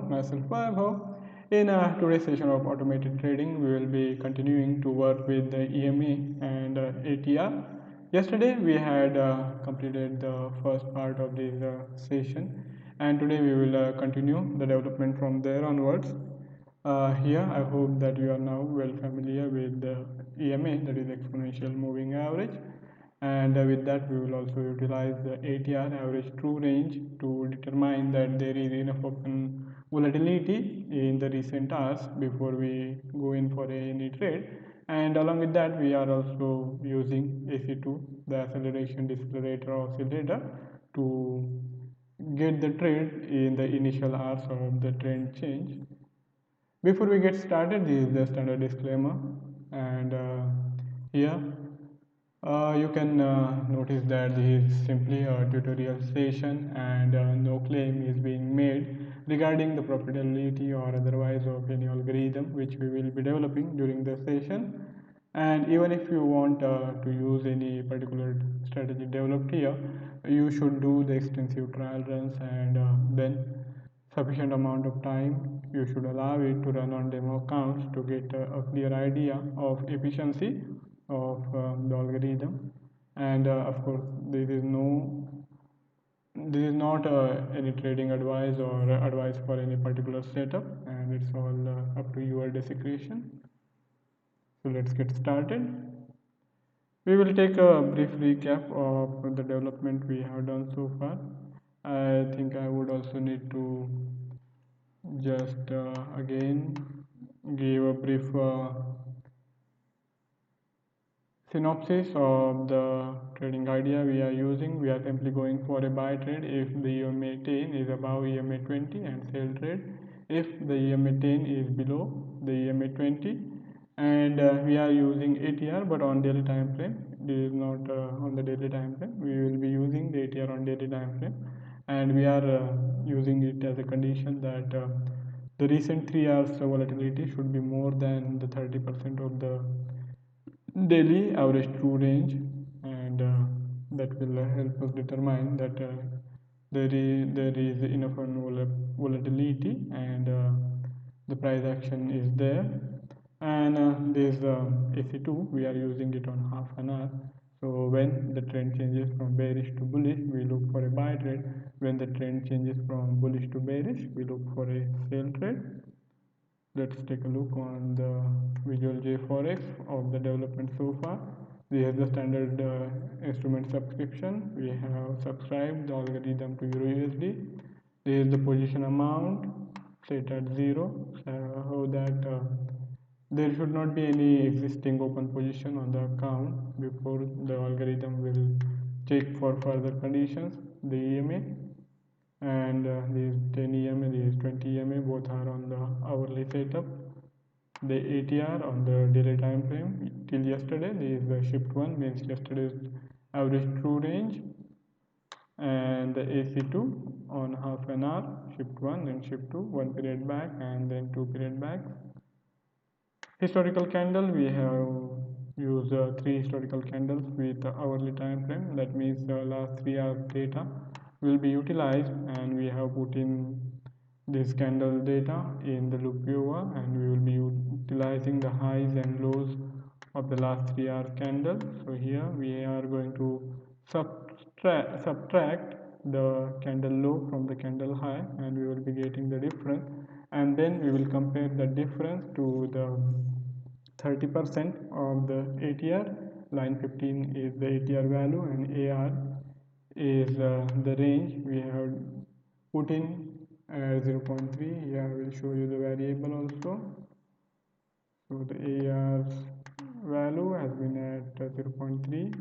myself Vaibhav. In today's session of automated trading, we will be continuing to work with the EMA and ATR. Yesterday, we had completed the first part of this session, and today we will continue the development from there onwards. Here, I hope that you are now well familiar with the EMA, that is exponential moving average, and with that we will also utilize the ATR, average true range, to determine that there is enough open volatility in the recent hours before we go in for any trade. And along with that, we are also using AC2, the acceleration decelerator oscillator, to get the trade in the initial hours of the trend change. Before we get started, this is the standard disclaimer, and here you can notice that this is simply a tutorial session, and no claim is being made regarding the profitability or otherwise of any algorithm which we will be developing during the session. And even if you want to use any particular strategy developed here, you should do the extensive trial runs, and then sufficient amount of time you should allow it to run on demo accounts to get a clear idea of efficiency of the algorithm. And of course, this is not any trading advice or advice for any particular setup, and it's all up to your discretion. So let's get started. We will take a brief recap of the development we have done so far. I think I would also need to just again give a brief synopsis of the trading idea we are using. We are simply going for a buy trade if the EMA 10 is above EMA 20, and sell trade if the EMA 10 is below the EMA 20. And we are using ATR but on daily time frame. This is not on the daily time frame. We will be using the ATR on daily time frame, and we are using it as a condition that the recent 3 hours volatility should be more than the 30% of the daily average true range, and that will help us determine that there is enough volatility, and the price action is there. And this AC2, we are using it on half an hour. So when the trend changes from bearish to bullish, we look for a buy trade. When the trend changes from bullish to bearish, we look for a sell trade. Let's take a look on the visual JForex of the development so far. This is the standard instrument subscription. We have subscribed the algorithm to EURUSD. This is the position amount set at 0, so that there should not be any existing open position on the account before the algorithm will check for further conditions. The EMA, and these 10 EMA, these 20 EMA, both are on the hourly setup. The ATR on the daily time frame till yesterday, this is the shift 1, means yesterday's average true range, and the AC2 on half an hour, shift 1 and shift 2, 1 period back and then 2 period back. Historical candle, we have used 3 historical candles with hourly time frame. That means the last 3 hours data will be utilized, and we have put in this candle data in the loop viewer, and we will be utilizing the highs and lows of the last 3 hour candle. So here we are going to subtract the candle low from the candle high, and we will be getting the difference, and then we will compare the difference to the 30% of the ATR. Line 15 is the ATR value, and AR is the range we have put in 0.3. Here I will show you the variable also. So the AR's value has been at 0.3.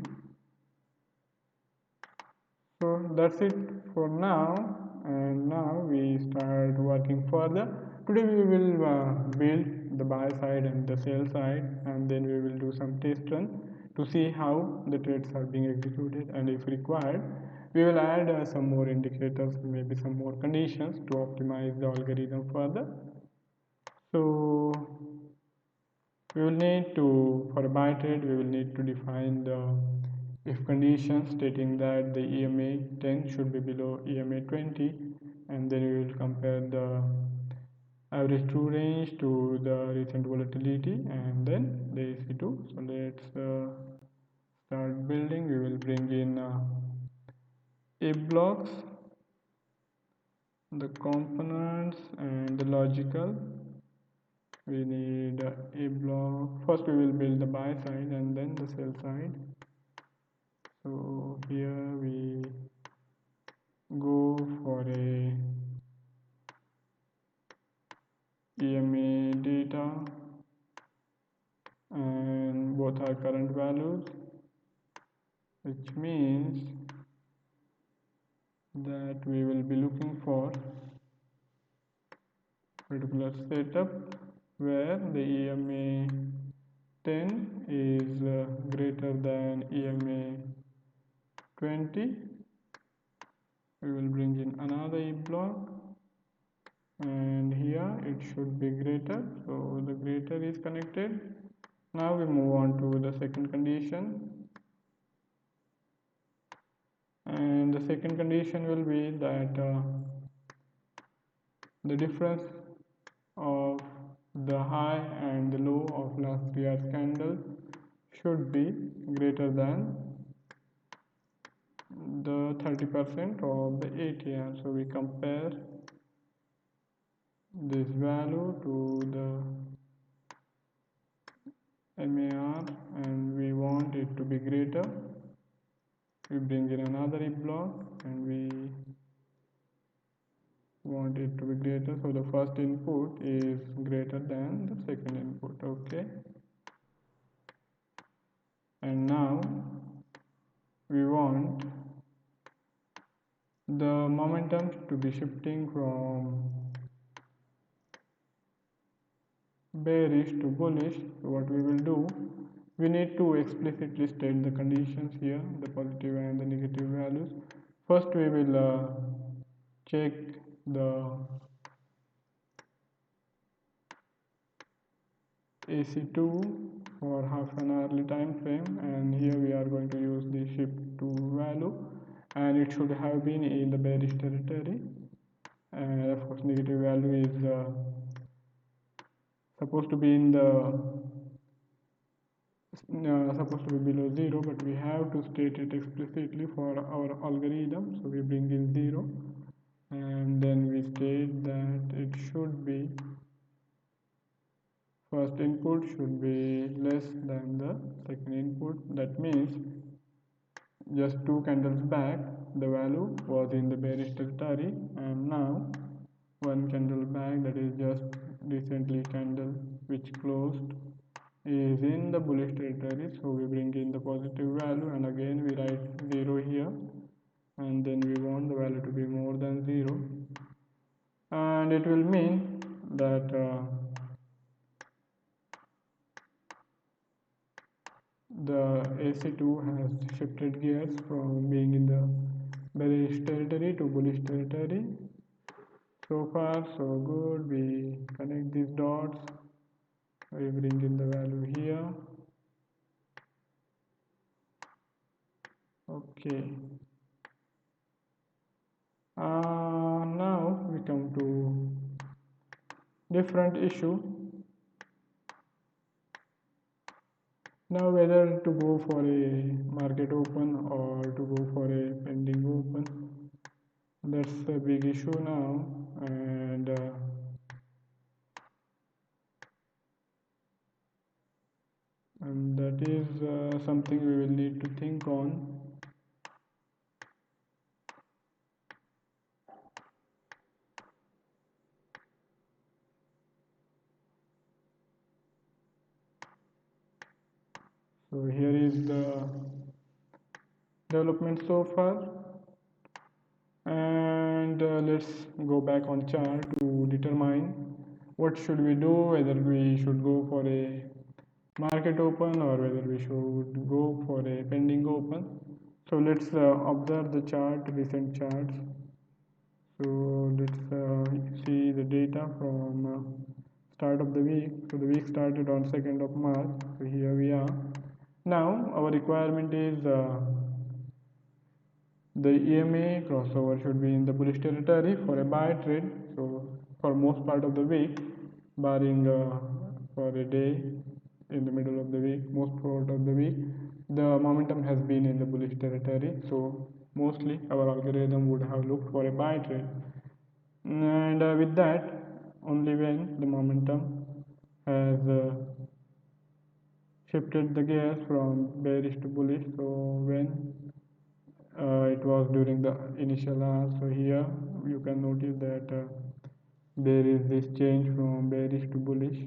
So that's it for now, and now we start working further. Today we will build the buy side and the sell side, and then we will do some test run to see how the trades are being executed, and if required we will add some more indicators, maybe some more conditions to optimize the algorithm further. So we will need to, for a buy trade, we will need to define the if conditions stating that the EMA 10 should be below EMA 20, and then we will compare the average true range to the recent volatility, and then the AC2. So let's start building. We will bring in if blocks, the components, and the logical. We need a block. First we will build the buy side and then the sell side. So here we go for a EMA data, and both are current values, which means that we will be looking for particular setup where the EMA 10 is greater than EMA 20. We will bring in another if block, and here it should be greater, so the greater is connected. Now we move on to the second condition, and the second condition will be that the difference of the high and the low of last 3 hours candle should be greater than the 30% of the ATR. So we compare this value to the MAR and we want it to be greater. We bring in another if block and we want it to be greater, so the first input is greater than the second input. Okay, and now we want the momentum to be shifting from bearish to bullish. So what we will do, we need to explicitly state the conditions here, the positive and the negative values. First we will check the AC2 for half an hourly time frame, and here we are going to use the shift to value, and it should have been in the bearish territory, and of course negative value is supposed to be in the supposed to be below 0, but we have to state it explicitly for our algorithm. So we bring in 0 and then we state that it should be first input should be less than the second input. That means just 2 candles back the value was in the bearish territory, and now 1 candle back, that is just recently candle which closed, is in the bullish territory. So we bring in the positive value and again we write 0 here, and then we want the value to be more than 0, and it will mean that the AC2 has shifted gears from being in the bearish territory to bullish territory. So far so good. We connect these dots, we bring in the value here. Okay, now we come to different issue. Now whether to go for a market open or to go for a pending open, that's a big issue now, and that is something we will need to think on. So here is the development so far, and let's go back on chart to determine what should we do, whether we should go for a market open or whether we should go for a pending open. So let's observe the chart, recent charts. So let's see the data from start of the week. So the week started on 2nd of March. So here we are. Now our requirement is the EMA crossover should be in the bullish territory for a buy trade. So for most part of the week, barring for a day in the middle of the week, most part of the week, the momentum has been in the bullish territory. So mostly our algorithm would have looked for a buy trade, and with that, only when the momentum has shifted the gears from bearish to bullish. So when it was during the initial hours, so here you can notice that there is this change from bearish to bullish,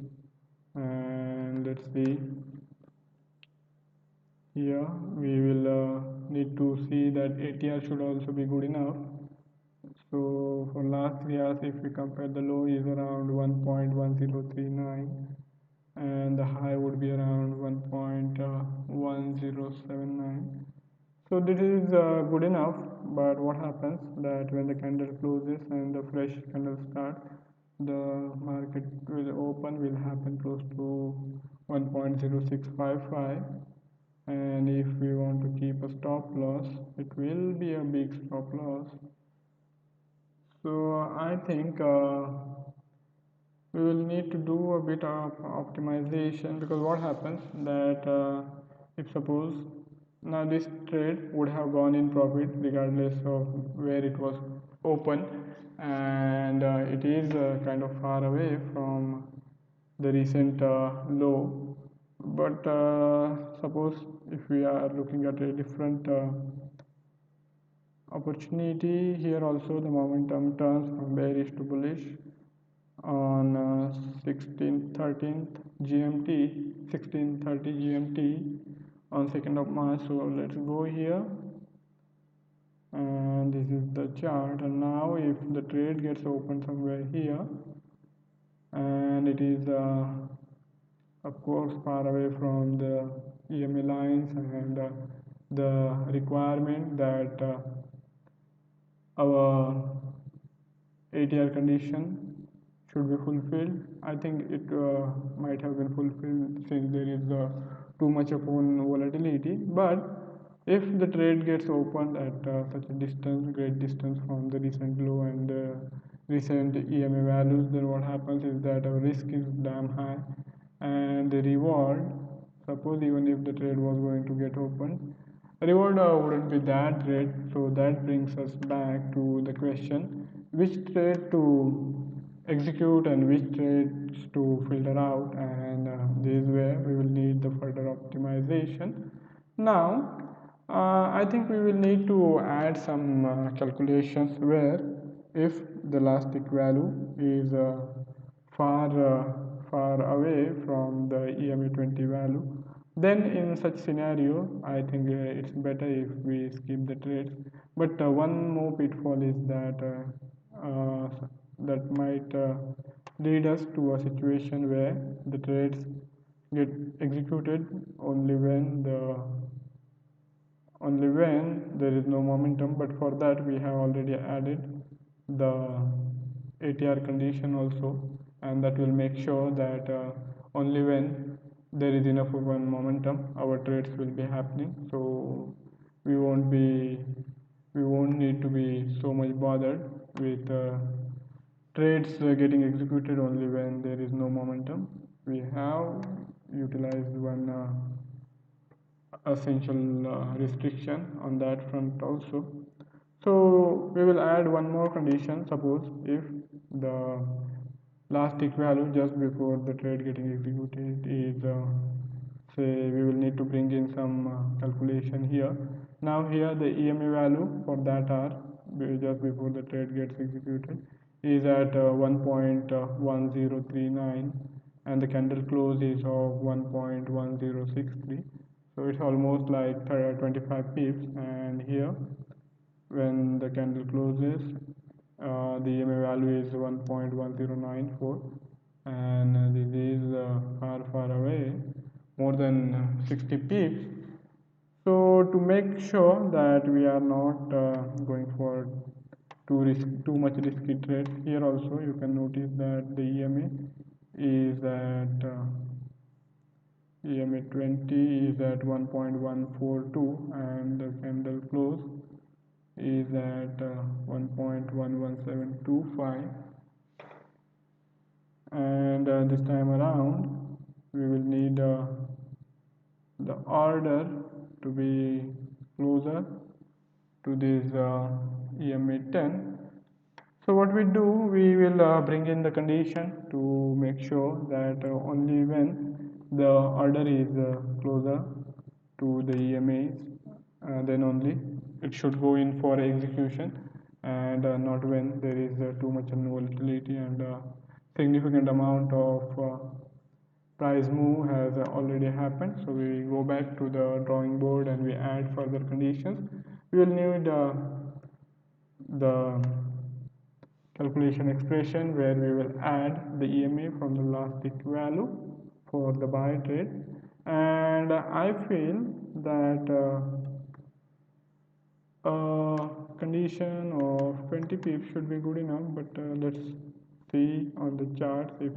and let's see, here we will need to see that ATR should also be good enough. So for last 3 hours, if we compare, the low is around 1.1039 and the high would be around 1.1079. So this is good enough, but what happens that when the candle closes and the fresh candle starts, the market will open will happen close to 1.0655, and if we want to keep a stop loss, it will be a big stop loss. So I think we will need to do a bit of optimization, because what happens that if suppose now this trade would have gone in profit regardless of where it was open, and it is kind of far away from the recent low, but suppose if we are looking at a different opportunity, here also the momentum turns from bearish to bullish on 1613th GMT, 1630 GMT on 2nd of March. So let's go here, and this is the chart. And now if the trade gets open somewhere here, and it is of course far away from the EMA lines and the requirement that our ATR condition should be fulfilled. I think it might have been fulfilled since there is too much upon volatility. But if the trade gets opened at such a distance, great distance from the recent low and recent EMA values, then what happens is that our risk is damn high, and the reward, suppose even if the trade was going to get opened, reward wouldn't be that great. So that brings us back to the question, which trade to execute and which trades to filter out, and this is where we will need the further optimization. Now I think we will need to add some calculations where if the last tick value is far far away from the EMA 20 value, then in such scenario I think it's better if we skip the trades. But one more pitfall is that that might lead us to a situation where the trades get executed only when there is no momentum. But for that we have already added the ATR condition also, and that will make sure that only when there is enough of one momentum our trades will be happening. So we won't need to be so much bothered with trades getting executed only when there is no momentum. We have utilized one essential restriction on that front also. So we will add one more condition. Suppose if the last tick value just before the trade getting executed is say, we will need to bring in some calculation here. Now here the EMA value for that hour just before the trade gets executed is at 1.1039, and the candle close is of 1.1063. So it's almost like 25 pips, and here when the candle closes the EMA value is 1.1094, and this is far away, more than 60 pips. So to make sure that we are not going for too much risky trades, here also you can notice that the EMA is at EMA 20 is at 1.142, and the candle close is at 1.11725. this time around we will need the order to be closer to this EMA 10. So what we do, we will bring in the condition to make sure that only when the order is closer to the EMAs, then only it should go in for execution, and not when there is too much volatility and significant amount of price move has already happened. So we go back to the drawing board and we add further conditions. We will need the calculation expression where we will add the EMA from the last tick value for the buy trade, and I feel that a condition of 20 pips should be good enough, but let's see on the charts if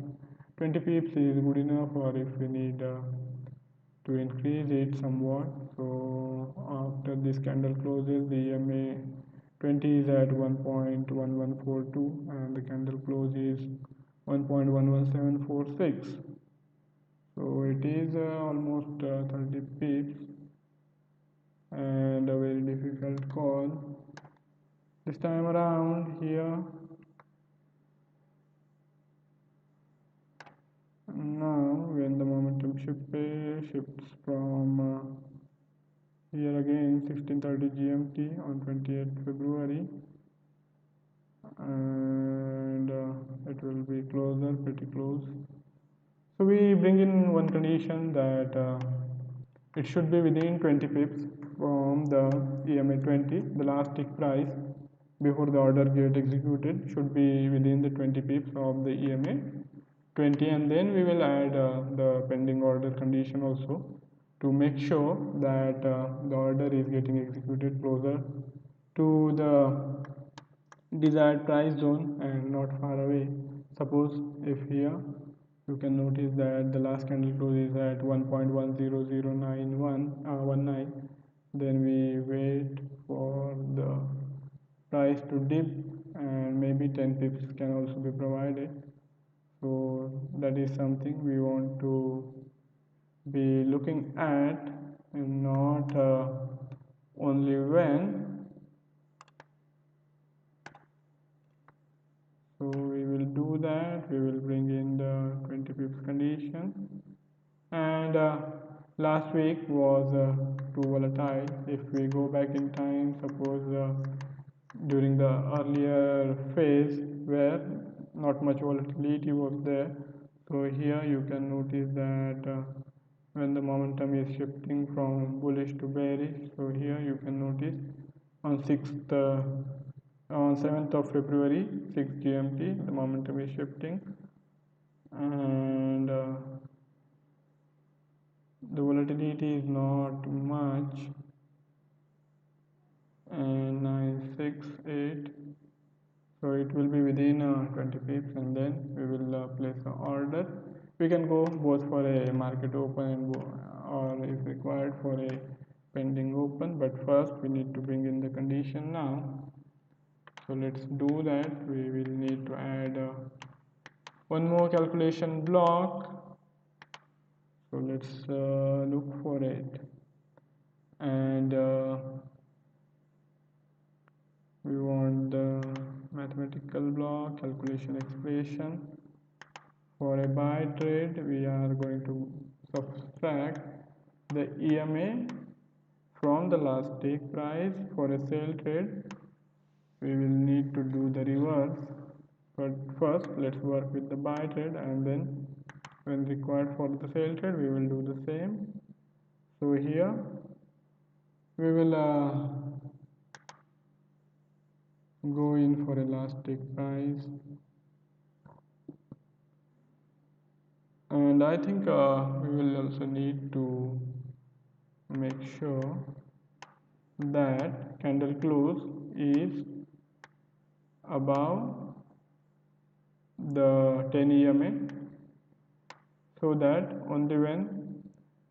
20 pips is good enough or if we need to increase it somewhat. So after this candle closes, the EMA 20 is at 1.1142 and the candle close is 1.11746. So it is almost 30 pips and a very difficult call. This time around here, now when the momentum shifts from here again 16:30 GMT on 28th February, and it will be closer, pretty close. So we bring in one condition that it should be within 20 pips from the EMA 20. The last tick price before the order get executed should be within the 20 pips of the EMA 20, and then we will add the pending order condition also to make sure that the order is getting executed closer to the desired price zone and not far away. Suppose if here you can notice that the last candle close is at 1.1009119, then we wait for the price to dip and maybe 10 pips can also be provided. So that is something we want to be looking at, and not only when. So we will do that. We will bring in the 20 pips condition, and last week was too volatile. If we go back in time, suppose during the earlier phase where not much volatility was there, so here you can notice that when the momentum is shifting from bullish to bearish, so here you can notice on 6th on 7th of February 6 GMT the momentum is shifting, and the volatility is not much, and 968, so it will be within 20 pips, and then we will place an order. We can go both for a market open and or if required for a pending open, but first we need to bring in the condition now. So let's do that. We will need to add one more calculation block. So let's look for it, and we want the mathematical block calculation expression. For a buy trade, we are going to subtract the EMA from the last take price. For a sell trade, we will need to do the reverse, but first let's work with the buy trade, and then when required for the sell trade we will do the same. So here we will go in for a last take price, and I think we will also need to make sure that candle close is above the 10 EMA, so that only when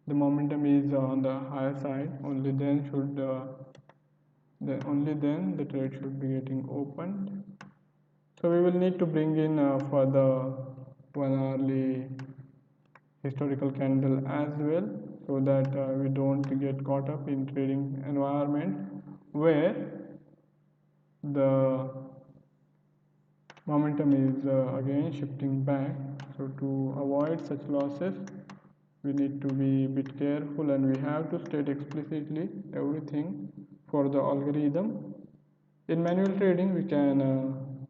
the momentum is on the higher side, only then the trade should be getting opened. So we will need to bring in further 1 hourly historical candle as well, so that we don't get caught up in trading environment where the momentum is again shifting back. So to avoid such losses, we need to be a bit careful, and we have to state explicitly everything for the algorithm. In manual trading, we can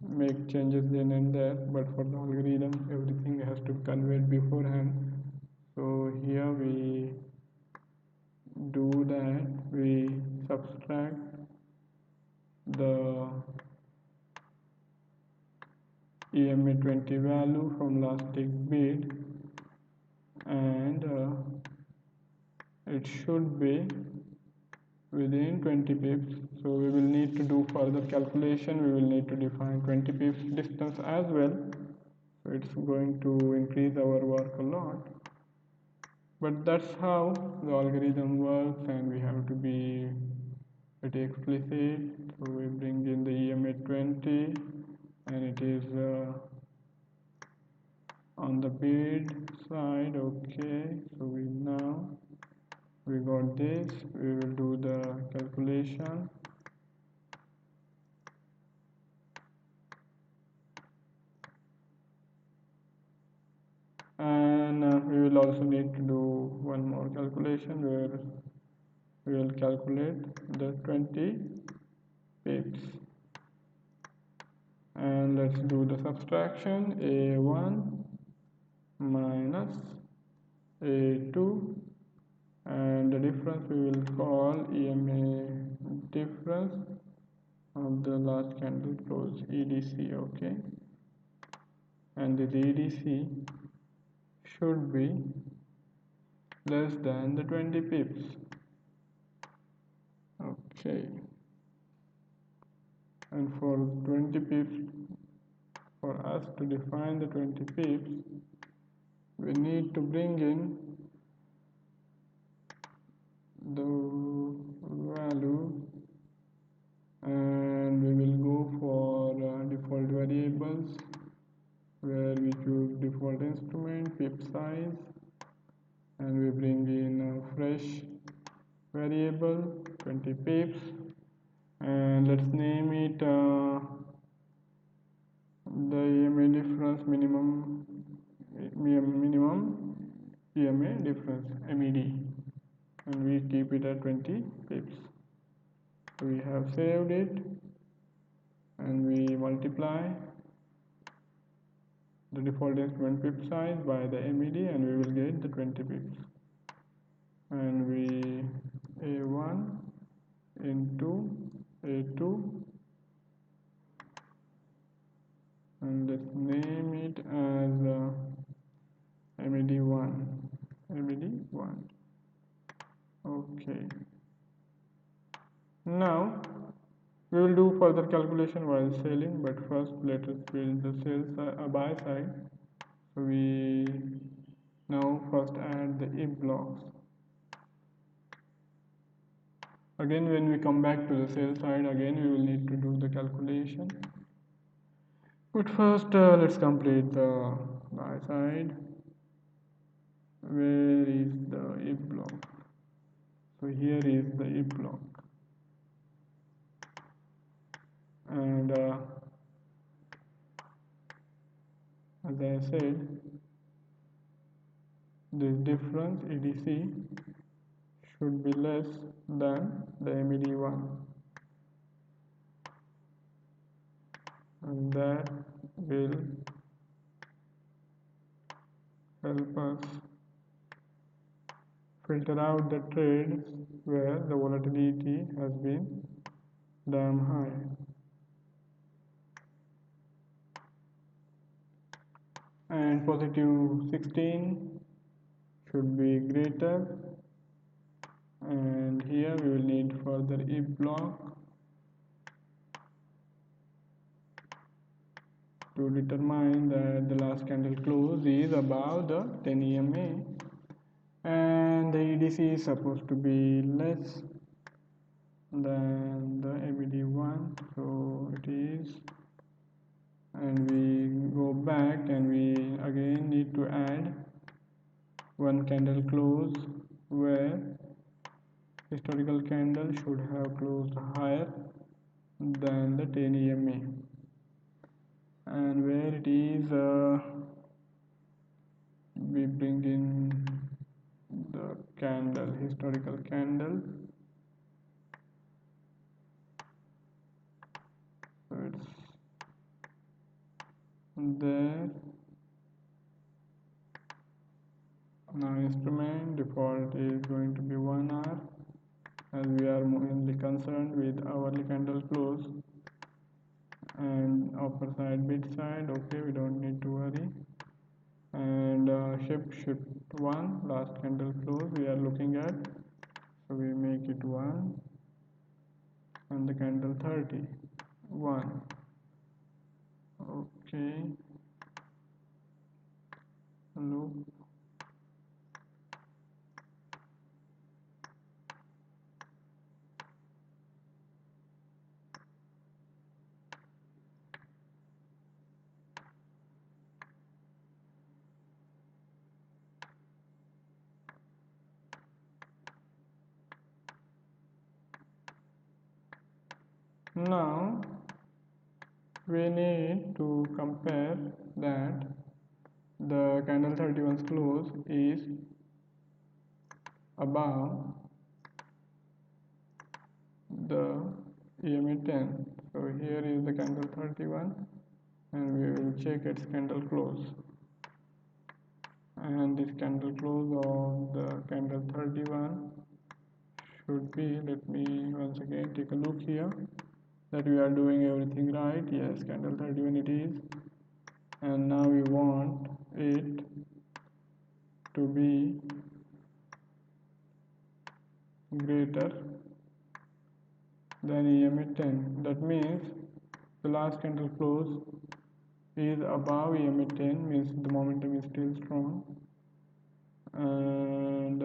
make changes then and there, but for the algorithm, everything has to be conveyed beforehand. So here we do that, we subtract the EMA 20 value from last tick bid, and it should be within 20 pips. So we will need to do further calculation. We will need to define 20 pips distance as well. So it's going to increase our work a lot. But that's how the algorithm works, and we have to be pretty explicit. So we bring in the EMA 20, and it is on the bid side. Okay, so we got this. We will do the calculation. And we will also need to do one more calculation where we will calculate the 20 pips. And let's do the subtraction. A1 minus A2, and the difference we will call EMA difference of the last candle close, EDC. Okay, and the EDC should be less than the 20 pips. Okay, and for 20 pips, for us to define the 20 pips, we need to bring in the value, and we will go for default variables, where we choose default instrument, pip size, and we bring in a fresh variable 20 pips, and let's name it the EMA difference minimum EMA difference, MED, and we keep it at 20 pips. We have saved it, and we multiply the default instrument pip size by the MED, and we will get the 20 pips. And we A1 into A2, and let's name it as MED1. Okay, now we will do further calculation while selling, but first let us build the buy side. So we now first add the if blocks. Again, when we come back to the sell side, again we will need to do the calculation. But first, let's complete the buy side. Where is the if block? So here is the if block, and as I said, this difference EDC should be less than the MED1, and that will help us filter out the trades where the volatility has been damn high. And positive 16 should be greater, and here we will need further if block to determine that the last candle close is above the 10 EMA, and the EDC is supposed to be less than the MED1, so it is, and we go back and we again need to add one candle close where historical candle should have closed higher than the 10 EMA, and where it is we bring in the candle, historical candle. So it's there. Now instrument default is going to be 1 hour, as we are mainly concerned with hourly candle close and upper side bid side. Okay, we don't need to worry. And shift 1, last candle close we are looking at, so we make it 1, and the candle 30 1. Okay, loop. Now we need to compare that the candle 31's close is above the EMA 10. So here is the candle 31, and we will check its candle close, and this candle close of the candle 31 should be, let me once again take a look here that we are doing everything right. Yes, candle 31 it is, and now we want it to be greater than EMA 10. That means the last candle close is above EMA 10, means the momentum is still strong, and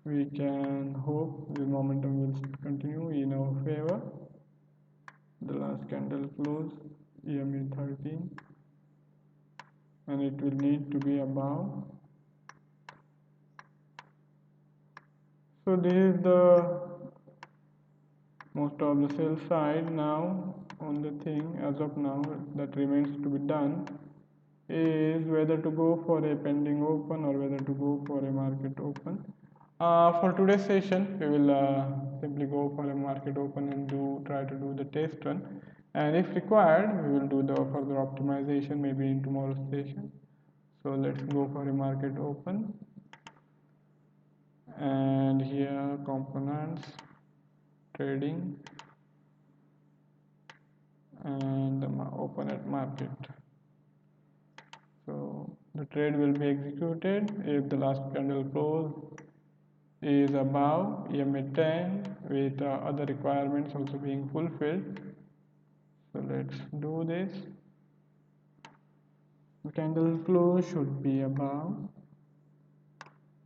we can hope the momentum will continue in our favor. The last candle close EMA 13, and it will need to be above. So this is the most of the sell side. Now only thing as of now that remains to be done is whether to go for a pending open or whether to go for a market open. For today's session we will simply go for a market open and try to do the test run, and if required we will do the further optimization maybe in tomorrow's session. So let's go for a market open, and here components, trading, and open at market. So the trade will be executed if the last candle close is above EMA 10 with other requirements also being fulfilled. So let's do this. The candle close should be above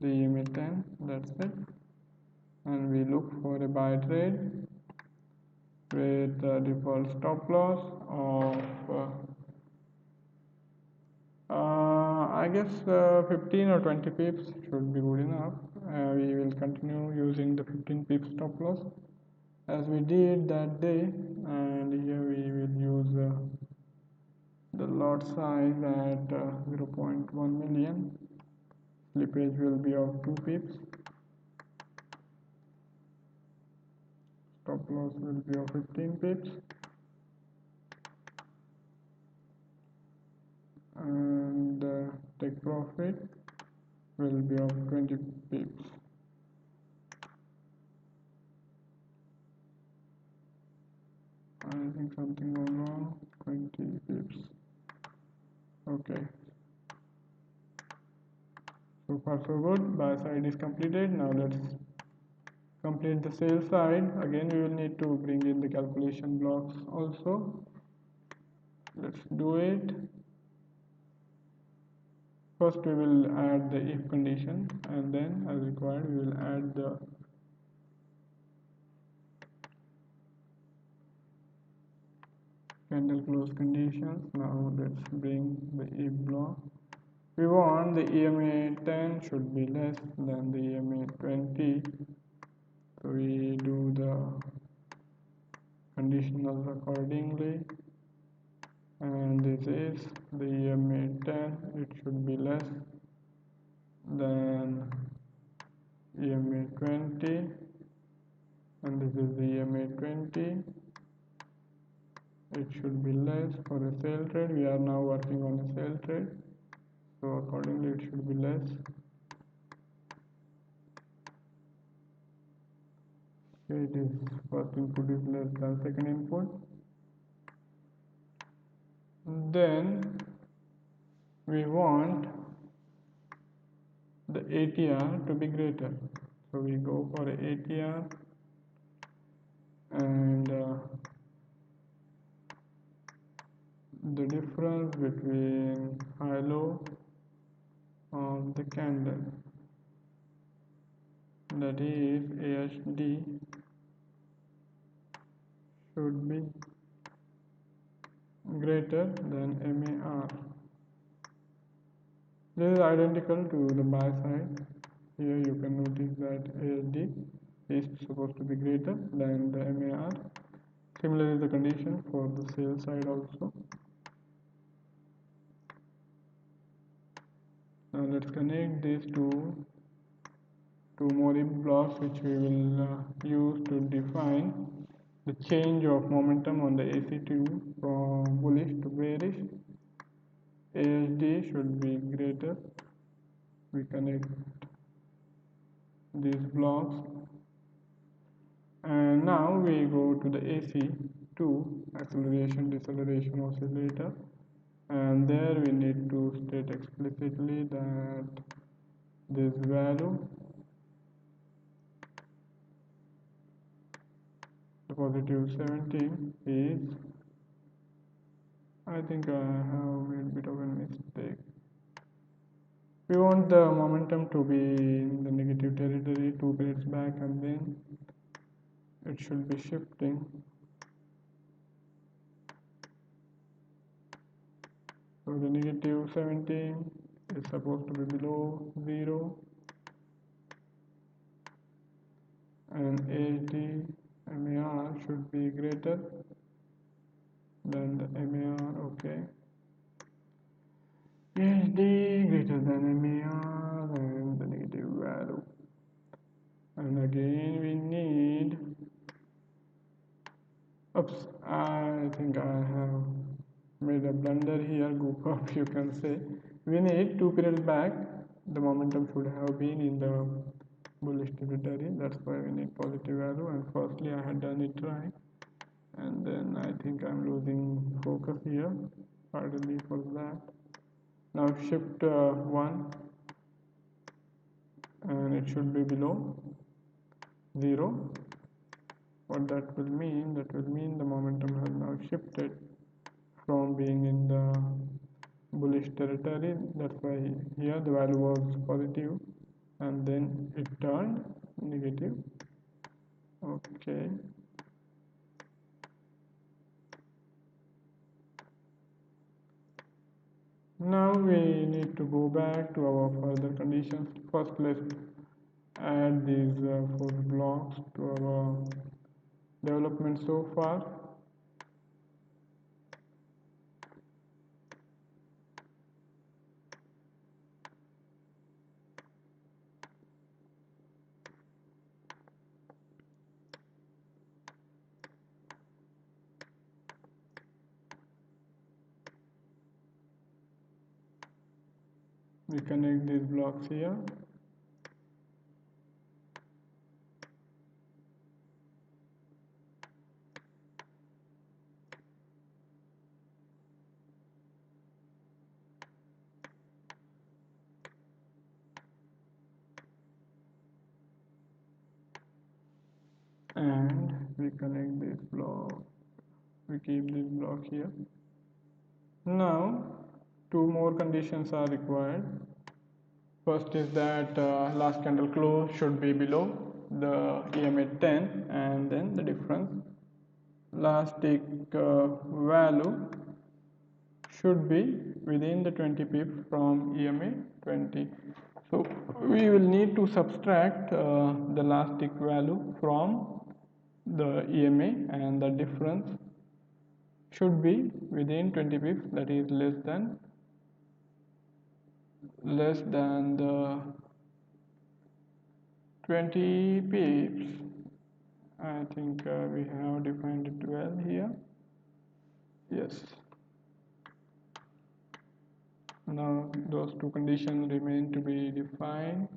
the EMA 10, that's it, and we look for a buy trade with the default stop loss of I guess 15 or 20 pips should be good enough. We will continue using the 15 pips stop loss as we did that day, and here we will use the lot size at 0.1 million. Slippage will be of 2 pips. Stop loss will be of 15 pips, and take profit will be of 20 pips. I think something went wrong. 20 pips. Okay. So far so good. Buy side is completed. Now let's complete the sell side. Again we will need to bring in the calculation blocks also. Let's do it. First we will add the if condition, and then as required we will add the candle close conditions. Now let's bring the E block. We want the EMA 10 should be less than the EMA 20. So we do the conditionals accordingly. And this is the EMA 10. It should be less than EMA 20. And this is the EMA 20. It should be less for a sale trade. We are now working on a sale trade, so accordingly it should be less. Okay, it is first input is less than second input. Then we want the ATR to be greater, so we go for a ATR, and the difference between high low of the candle, that is AHD, should be greater than MAR. This is identical to the buy side. Here you can notice that AHD is supposed to be greater than the MAR. Similarly, the condition for the sell side also. Now let's connect these two more if blocks, which we will use to define the change of momentum on the AC2 from bullish to bearish. ASD should be greater. We connect these blocks, and now we go to the AC2 acceleration deceleration oscillator, and there we need to state explicitly that this value, the positive 17, is, I think I have made a bit of a mistake. We want the momentum to be in the negative territory 2 minutes back, and then it should be shifting. So the negative 17 is supposed to be below 0, and AD MAR should be greater than the MAR. Okay, AD greater than MAR and the negative value. And again we need, oops, I think I have made a blunder here, goof up you can say. We need 2 periods back, the momentum should have been in the bullish territory, that's why we need positive value, and firstly I had done it right, and then I think I'm losing focus here, pardon me for that. Now shift 1, and it should be below 0. What that will mean? That will mean the momentum has now shifted from being in the bullish territory. That's why here the value was positive and then it turned negative. Okay. Now we need to go back to our further conditions. First, let's add these 4 blocks to our development so far. We connect these blocks here. And we connect this block, we keep this block here. Now 2 more conditions are required. First is that last candle close should be below the EMA 10, and then the difference last tick value should be within the 20 pips from EMA 20. So we will need to subtract the last tick value from the EMA, and the difference should be within 20 pips, that is less than the 20 pips. I think we have defined it well here. Yes. Now those two conditions remain to be defined,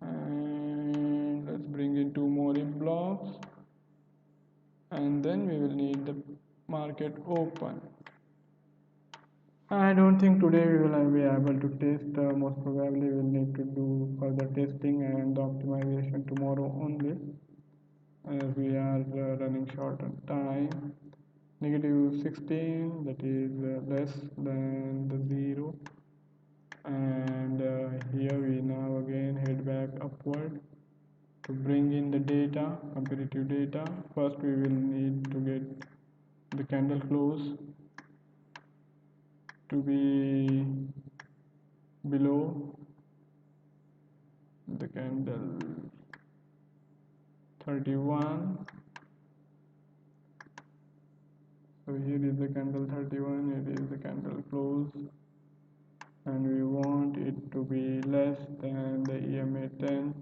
and let's bring in two more if blocks, and then we will need the market open. I don't think today we will be able to test. Most probably we'll need to do further testing and optimization tomorrow only, as we are running short on time. Negative 16, that is less than the 0, and here we now again head back upward to bring in the data, comparative data. First we will need to get the candle close to be below the candle 31. So here is the candle 31, it is the candle close, and we want it to be less than the EMA 10.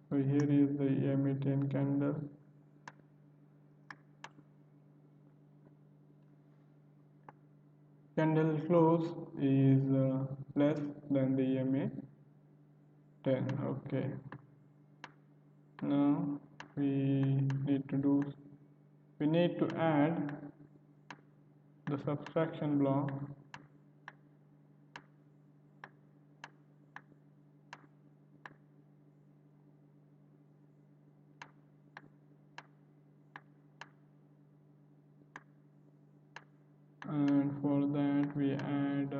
So here is the EMA 10 candle. Candle close is less than the EMA 10. Okay. Now we need to add the subtraction block, and for that we add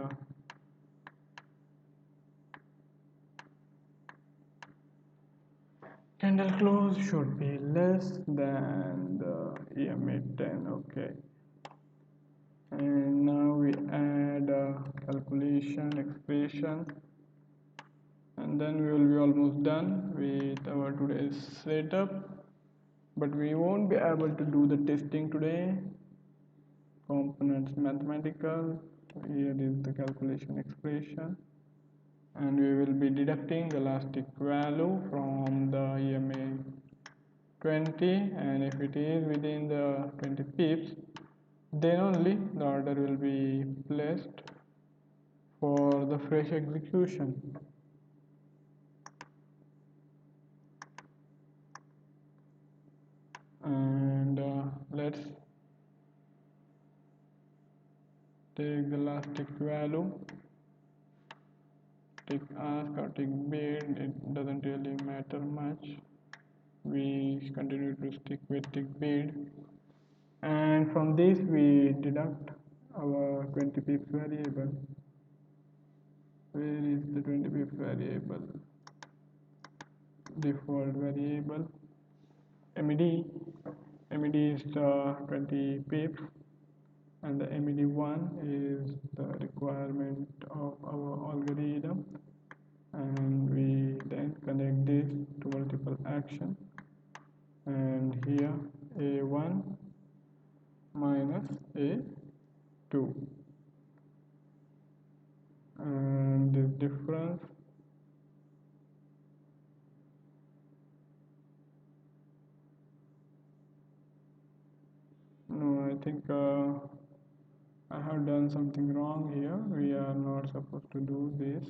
candle close should be less than the EMA 10. Okay, and now we add calculation expression, and then we will be almost done with our today's setup. But we won't be able to do the testing today. Components mathematical, here is the calculation expression, and we will be deducting the elastic value from the EMA 20, and if it is within the 20 pips, then only the order will be placed for the fresh execution. And let's take the last tick value, tick ask or tick bid, it doesn't really matter much. We continue to stick with tick bid, and from this we deduct our 20 pips variable. Where is the 20 pips variable? Default variable MED. MED is the 20 pips, and the MED1 is the requirement of our algorithm, and we then connect this to multiple action, and here A1 minus A2, and this difference no, I think I have done something wrong here. We are not supposed to do this.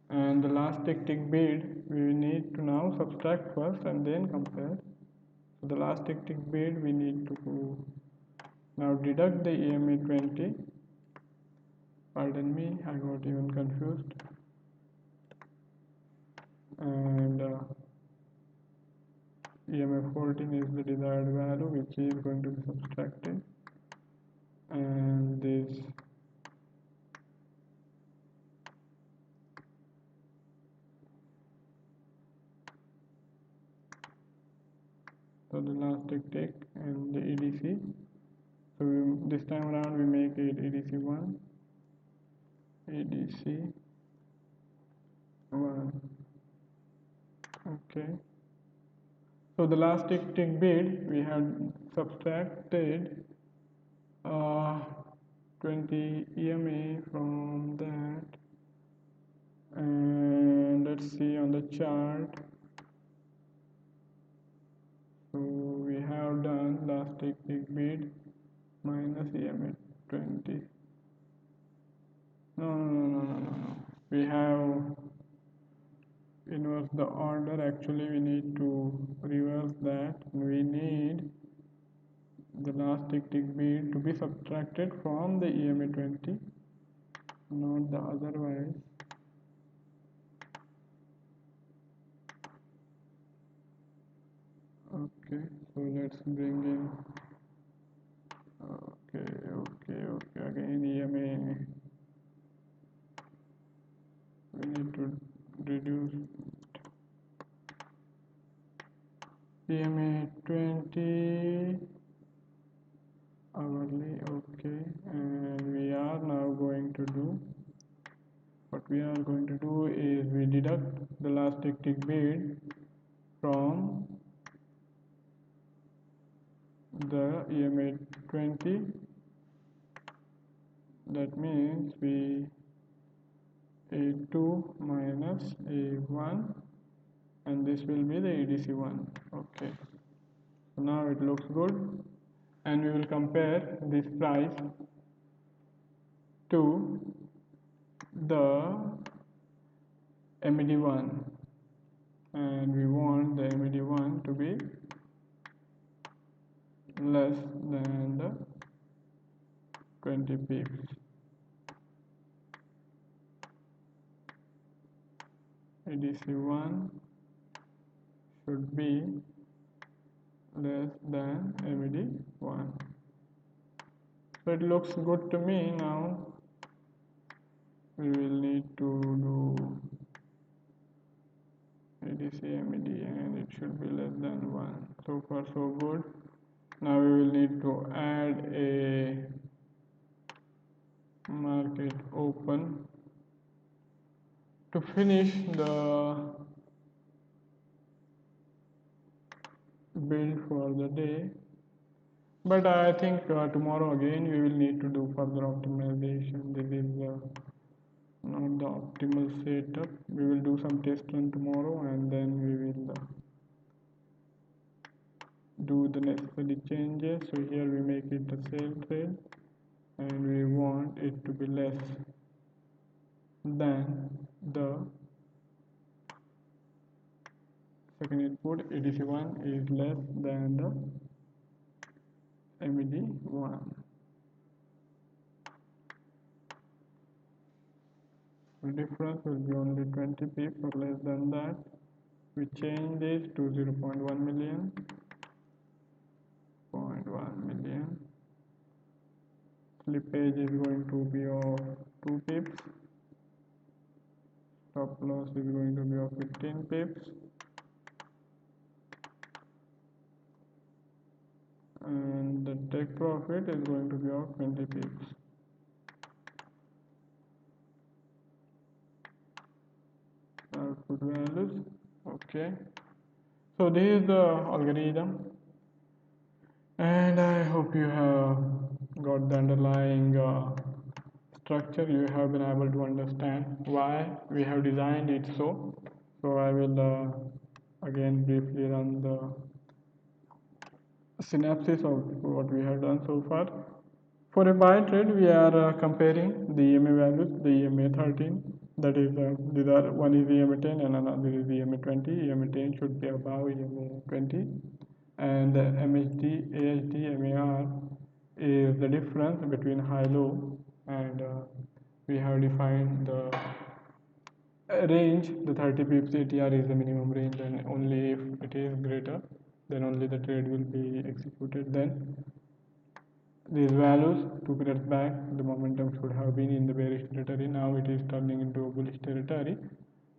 And the last tick bid we need to now subtract first and then compare. So the last tick bid we need to now deduct the EMA 20. Pardon me, I got even confused. And EMA 14 is the desired value which is going to be subtracted, and this So the last tick and the EDC. So this time around we make it EDC1, EDC1. Okay. So the last tick bid we have subtracted uh, 20 EMA from that, and let's see on the chart. So we have done last tick bid minus EMA 20. No. We have inverse the order. Actually, we need to reverse that. We need the last tick bid to be subtracted from the EMA 20, not the otherwise. Okay, so let's bring in. Okay. Again, EMA. We need to reduce EMA 20 hourly. Okay, and we are now going to do. What we are going to do is we deduct the last tick bid from the EMA 20. That means we A2 minus A1, and this will be the EDC1. Okay, so now it looks good, and we will compare this price to the MED1, and we want the MED1 to be less than the 20 pips. EDC1 should be less than MED1. So it looks good to me. Now we will need to do EDC MED, and it should be less than 1. So far so good. Now we will need to add a market open to finish the build for the day. But I think tomorrow again we will need to do further optimization. This is not the optimal setup. We will do some test run tomorrow, and then we will do the necessary changes. So here we make it a sell trade, and we want it to be less than the second input. EDC1 is less than the MED1. The difference will be only 20 pips or less than that. We change this to 0.1 million. 0.1 million. Slippage is going to be of 2 pips. Stop loss is going to be of 15 pips. And the take profit is going to be of 20 pips. Output values. Okay. So this is the algorithm, and I hope you have got the underlying structure. You have been able to understand why we have designed it so. So I will again briefly run the synopsis of what we have done so far. For a buy trade, we are comparing the EMA values, the EMA 13. That is, these are one is EMA 10 and another is EMA 20. EMA 10 should be above EMA 20, and MHD, AHD, MAR is the difference between high-low, and we have defined the range. The 30 pips ATR is the minimum range, and only if it is greater, then only the trade will be executed. Then these values 2 periods back, the momentum should have been in the bearish territory. Now it is turning into a bullish territory,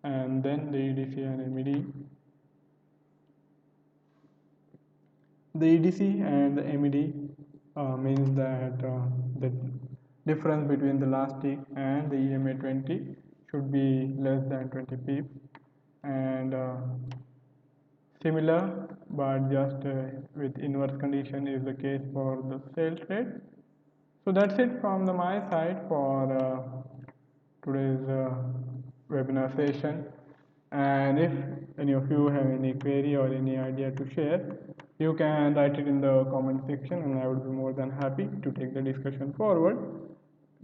and then the EDC and MED The EDC and the MED means that the difference between the last tick and the EMA 20 should be less than 20 pips, and similar but just with inverse condition is the case for the sale trade. So that's it from my side for today's webinar session. And if any of you have any query or any idea to share, you can write it in the comment section, and I would be more than happy to take the discussion forward.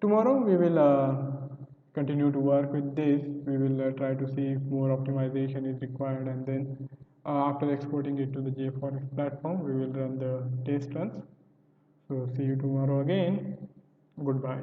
Tomorrow we will continue to work with this. We will try to see if more optimization is required, and then after exporting it to the JForex platform, we will run the test runs. So see you tomorrow again. Goodbye.